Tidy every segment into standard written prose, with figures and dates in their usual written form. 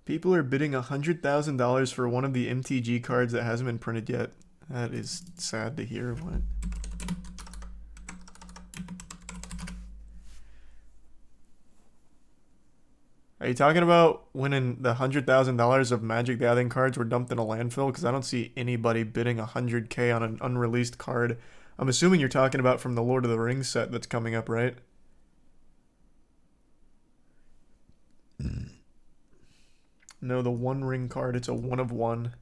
People are bidding $100,000 for one of the MTG cards that hasn't been printed yet. That is sad to hear. What? Are you talking about when the $100,000 of Magic the Gathering cards were dumped in a landfill? Because I don't see anybody bidding $100K on an unreleased card. I'm assuming you're talking about from the Lord of the Rings set that's coming up, right? No, the One Ring card. It's a 1 of 1.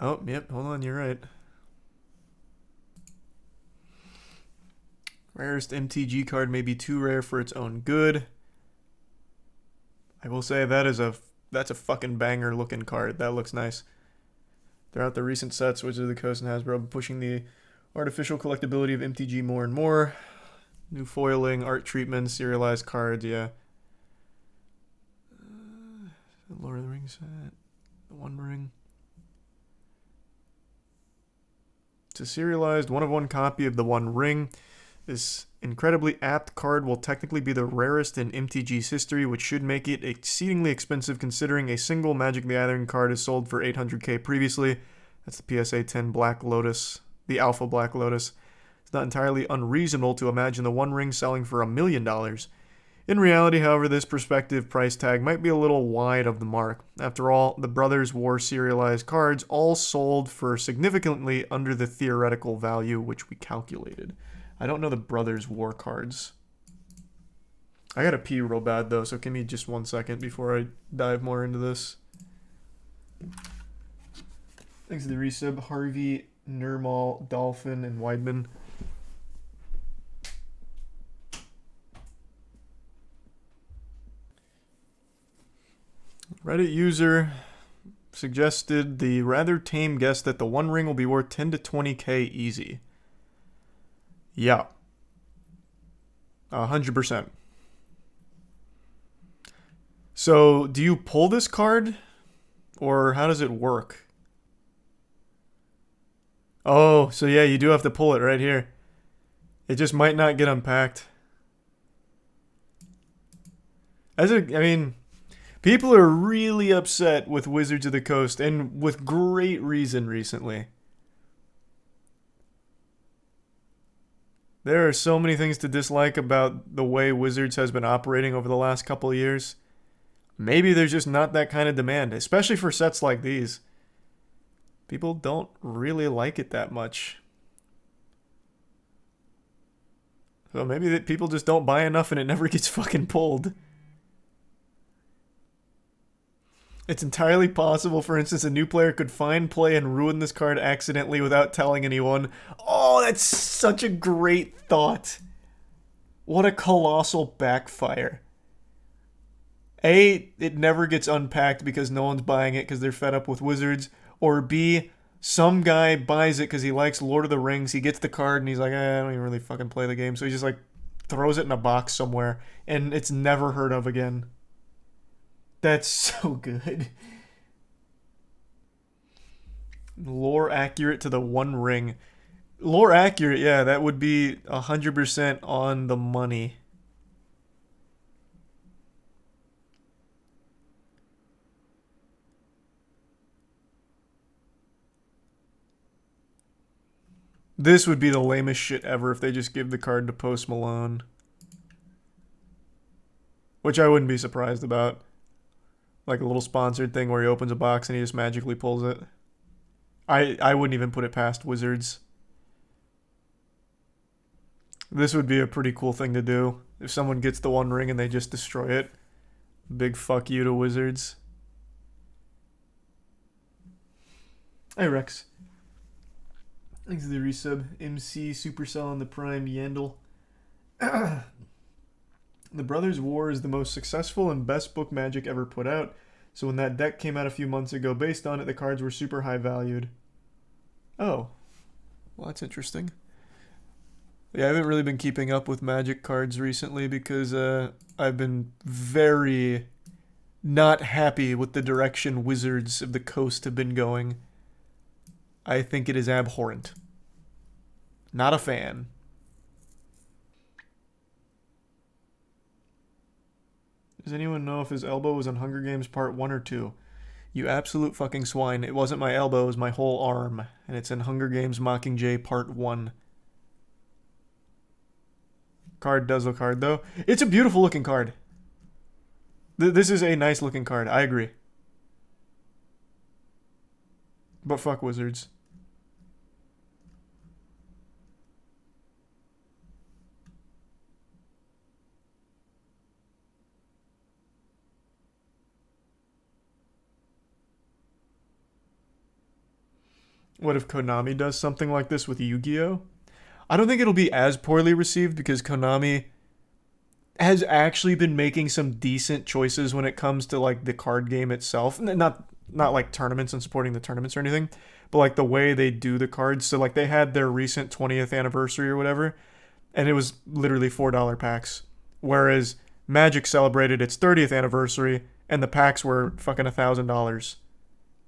Oh, yep. Hold on. You're right. Rarest MTG card may be too rare for its own good. I will say that's a fucking banger looking card. That looks nice. Throughout the recent sets, Wizards of the Coast and Hasbro have been pushing the artificial collectability of MTG more and more. New foiling, art treatments, serialized cards, yeah. The Lord of the Rings set. The One Ring. It's a serialized 1 of 1 copy of the One Ring. This incredibly apt card will technically be the rarest in MTG's history, which should make it exceedingly expensive considering a single Magic the Gathering card is sold for 800k previously. That's the PSA 10 Black Lotus, the Alpha Black Lotus. It's not entirely unreasonable to imagine the One Ring selling for $1 million. In reality, however, this prospective price tag might be a little wide of the mark. After all, the Brothers War serialized cards all sold for significantly under the theoretical value which we calculated. I don't know the Brothers War cards. I gotta pee real bad though, so give me just 1 second before I dive more into this. Thanks to the resub, Harvey, Nirmal, Dolphin, and Weidman. Reddit user suggested the rather tame guess that the One Ring will be worth 10 to 20k easy. Yeah. 100%. So, do you pull this card? Or how does it work? Oh, so yeah, you do have to pull it right here. It just might not get unpacked. I mean, people are really upset with Wizards of the Coast, and with great reason recently. There are so many things to dislike about the way Wizards has been operating over the last couple of years. Maybe there's just not that kind of demand, especially for sets like these. People don't really like it that much. So maybe people just don't buy enough and it never gets fucking pulled. It's entirely possible, for instance, a new player could find, play, and ruin this card accidentally without telling anyone. Oh, that's such a great thought. What a colossal backfire. A, it never gets unpacked because no one's buying it because they're fed up with Wizards. Or B, some guy buys it because he likes Lord of the Rings. He gets the card and he's like, I don't even really fucking play the game. So he just like throws it in a box somewhere and it's never heard of again. That's so good. Lore accurate to the One Ring. Lore accurate, yeah, that would be 100% on the money. This would be the lamest shit ever if they just give the card to Post Malone. Which I wouldn't be surprised about. Like a little sponsored thing where he opens a box and he just magically pulls it. I wouldn't even put it past Wizards. This would be a pretty cool thing to do. If someone gets the One Ring and they just destroy it. Big fuck you to Wizards. Hey Rex. Thanks to the resub. MC, Supercell, and the Prime Yandel. The Brothers War is the most successful and best book Magic ever put out, so when that deck came out a few months ago, based on it, the cards were super high valued. Oh. Well, that's interesting. Yeah, I haven't really been keeping up with Magic cards recently because I've been very not happy with the direction Wizards of the Coast have been going. I think it is abhorrent. Not a fan. Does anyone know if his elbow was on Hunger Games Part 1 or 2? You absolute fucking swine. It wasn't my elbow, it was my whole arm. And it's in Hunger Games Mockingjay Part 1. Card does look hard, though. It's a beautiful looking card. This is a nice looking card. I agree. But fuck Wizards. What if Konami does something like this with Yu-Gi-Oh? I don't think it'll be as poorly received because Konami has actually been making some decent choices when it comes to like the card game itself. Not like tournaments and supporting the tournaments or anything, but like the way they do the cards. So like they had their recent 20th anniversary or whatever, and it was literally $4 packs. Whereas Magic celebrated its 30th anniversary and the packs were fucking $1,000.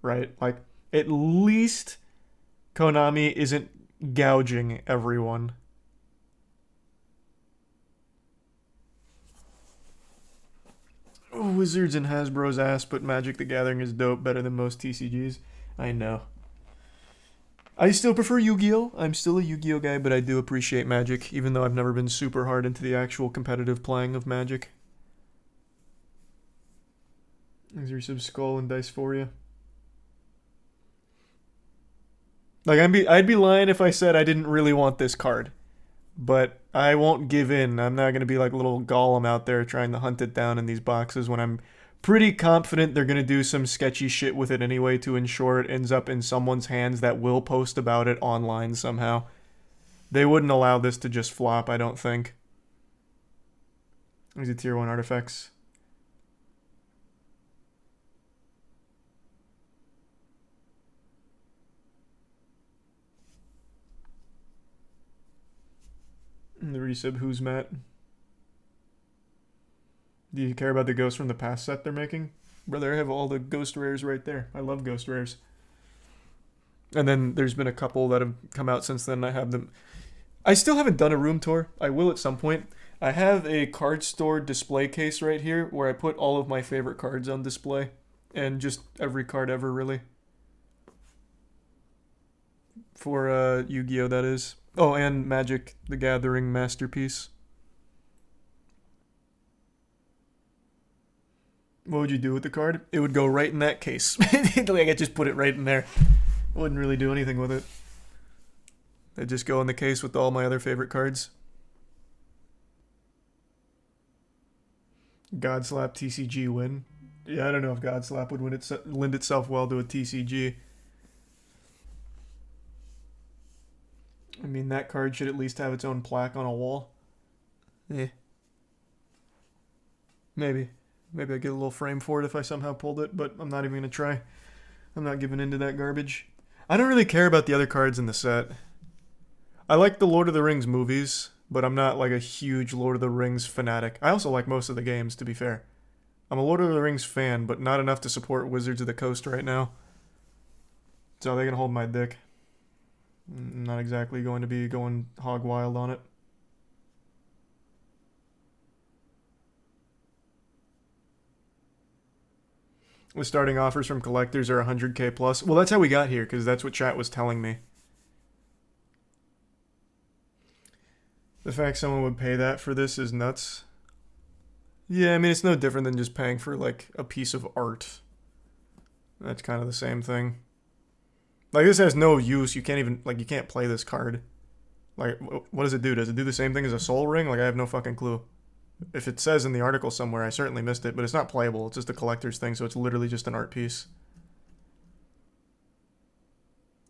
Right? Like at least Konami isn't gouging everyone. Oh, Wizards and Hasbro's ass, but Magic the Gathering is dope, better than most TCGs. I know. I still prefer Yu-Gi-Oh! I'm still a Yu-Gi-Oh! Guy, but I do appreciate Magic, even though I've never been super hard into the actual competitive playing of Magic. Is there some Skull and Dice for you? Like, I'd be lying if I said I didn't really want this card. But I won't give in. I'm not going to be like little Gollum out there trying to hunt it down in these boxes when I'm pretty confident they're going to do some sketchy shit with it anyway to ensure it ends up in someone's hands that will post about it online somehow. They wouldn't allow this to just flop, I don't think. These are tier 1 artifacts. The resub Who's Matt? Do you care about the Ghost from the Past set they're making? Brother, I have all the Ghost Rares right there. I love Ghost Rares. And then there's been a couple that have come out since then. I have them. I still haven't done a room tour. I will at some point. I have a card store display case right here where I put all of my favorite cards on display. And just every card ever, really. For Yu-Gi-Oh! That is. Oh, and Magic the Gathering Masterpiece. What would you do with the card? It would go right in that case. Like I just put it right in there. I wouldn't really do anything with it. It'd just go in the case with all my other favorite cards. Godslap TCG win. Yeah, I don't know if Godslap would lend itself well to a TCG. I mean, that card should at least have its own plaque on a wall. Eh. Maybe. Maybe I get a little frame for it if I somehow pulled it, but I'm not even going to try. I'm not giving into that garbage. I don't really care about the other cards in the set. I like the Lord of the Rings movies, but I'm not like a huge Lord of the Rings fanatic. I also like most of the games, to be fair. I'm a Lord of the Rings fan, but not enough to support Wizards of the Coast right now. So they can hold my dick. I'm not exactly going to be going hog wild on it. The starting offers from collectors are 100k plus. Well, that's how we got here, because that's what chat was telling me. The fact someone would pay that for this is nuts. Yeah, I mean, it's no different than just paying for, like, a piece of art. That's kind of the same thing. Like, this has no use. You can't even, like, you can't play this card. Like, what does it do? Does it do the same thing as a Soul Ring? Like, I have no fucking clue. If it says in the article somewhere, I certainly missed it, but it's not playable. It's just a collector's thing, so it's literally just an art piece.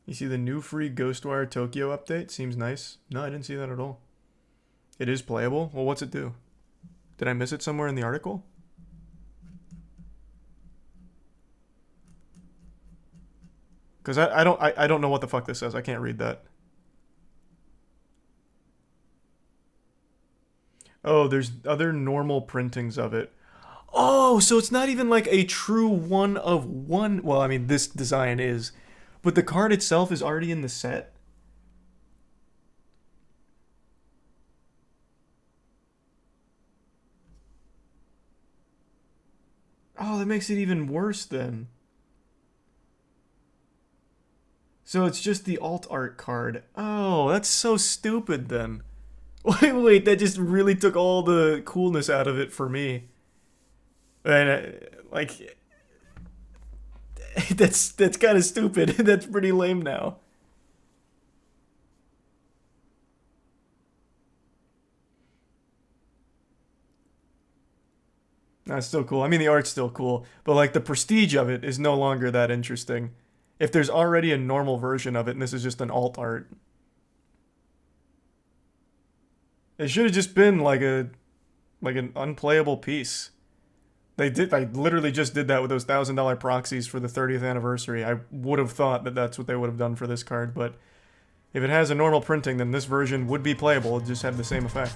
You see the new free Ghostwire Tokyo update? Seems nice. No, I didn't see that at all. It is playable? Well, what's it do? Did I miss it somewhere in the article? Because I don't know what the fuck this says. I can't read that. Oh, there's other normal printings of it. Oh, so it's not even like a true one of one. Well, I mean, this design is. But the card itself is already in the set. Oh, that makes it even worse then. So it's just the alt art card. Oh, that's so stupid then. Wait, that just really took all the coolness out of it for me. And like, that's kind of stupid. That's pretty lame now. That's still cool. I mean, the art's still cool, but like the prestige of it is no longer that interesting. If there's already a normal version of it and this is just an alt art, it should have just been like an unplayable piece. I literally just did that with those $1,000 proxies for the 30th anniversary. I would have thought that that's what they would have done for this card, but if it has a normal printing, then this version would be playable. It just had the same effect.